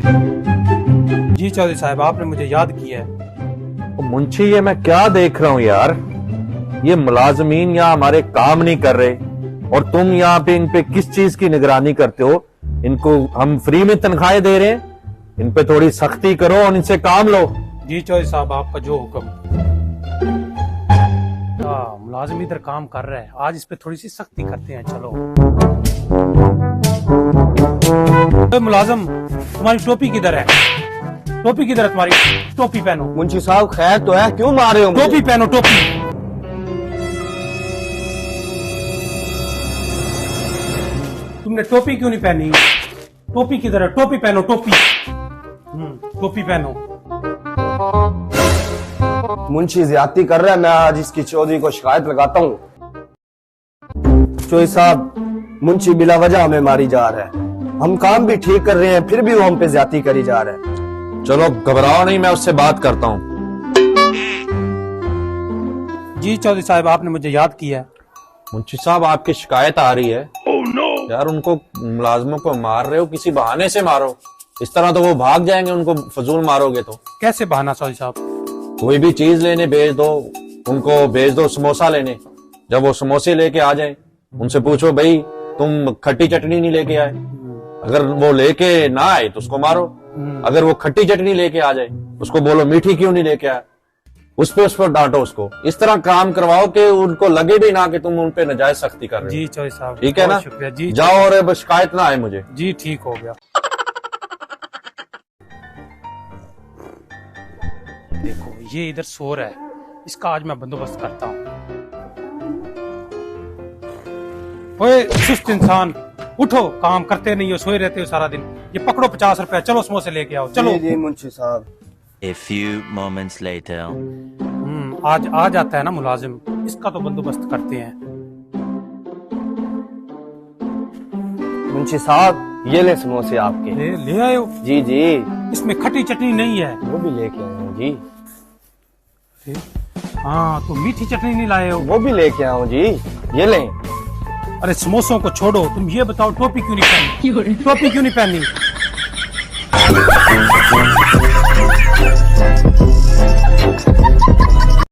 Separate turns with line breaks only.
जी चौधरी साहब, आपने मुझे याद किया है।
मुंशी, ये मैं क्या देख रहा हूँ यार, ये मुलाजमीन यहाँ हमारे काम नहीं कर रहे और तुम यहाँ पे इन पे किस चीज की निगरानी करते हो? इनको हम फ्री में तनख्वाहें दे रहे हैं, इन पे थोड़ी सख्ती करो और इनसे काम लो।
जी चौधरी साहब, आपका जो हुक्म। मुलाजिम इधर काम कर रहा है, आज इस पे थोड़ी सी सख्ती करते हैं। चलो मुलाजिम, तुम्हारी टोपी किधर है? टोपी किधर है तुम्हारी? टोपी पहनो।
मुंशी साहब खैर तो है, क्यों मार रहे हो?
टोपी पहनो, टोपी। तुमने टोपी क्यों नहीं पहनी? टोपी किधर है? टोपी पहनो, टोपी। टोपी पहनो।
मुंशी ज्यादती कर रहा है, मैं आज इसकी चौधरी को शिकायत लगाता हूँ। चौधरी साहब, मुंशी बिला वजह हमें मारी जा रहा है, हम काम भी ठीक कर रहे हैं फिर भी वो हम पे ज्यादती करी जा रहा है।
चलो घबराओ नहीं, मैं उससे बात करता हूँ।
जी चौधरी साहब, आपने मुझे याद किया है।
मुंशी साहब, आपकी शिकायत आ रही है। यार उनको मुलाजमों को मार रहे हो, किसी बहाने से मारो, इस तरह तो वो भाग जाएंगे, उनको फजूल मारोगे तो।
कैसे बहाना चौधरी साहब?
कोई भी चीज लेने भेज दो, उनको भेज दो समोसा लेने। जब वो समोसे लेके आ जाए, उनसे पूछो भाई तुम खट्टी चटनी नहीं लेके आए। अगर वो लेके ना आए तो उसको मारो, अगर वो खट्टी चटनी लेके आ जाए उसको बोलो मीठी क्यों नहीं लेके आए, उस पर डांटो उसको। इस तरह काम करवाओ कि उनको लगे भी ना कि तुम उन पे नाजायज सख्ती कर रहे हो।
जी चौधरी साहब,
ठीक है ना?
शुक्रिया जी।
जाओ और अब शिकायत ना आए मुझे।
जी ठीक हो गया। देखो ये इधर सो रहा है, इसका आज मैं बंदोबस्त करता हूँ। ओए सुस्त इंसान, उठो, काम करते नहीं हो, सोए रहते हो सारा दिन। ये पकड़ो 50 रुपया, चलो समोसे लेके आओ, चलो।
जी मुंशी साहब।
A few moments later.
आज आ जाता है ना मुलाजिम, इसका तो बंदोबस्त करते हैं।
मुंशी साहब, ये ले समोसे आपके।
ले आए हो?
जी जी,
इसमें खट्टी चटनी नहीं है।
वो भी लेके आया हूँ जी।
हाँ, तो मीठी चटनी नहीं लाए हो?
वो भी लेके आया हूँ जी, ये लें।
अरे समोसों को छोड़ो, तुम ये बताओ टोपी क्यों नहीं पहनी? टोपी क्यों नहीं पहनी?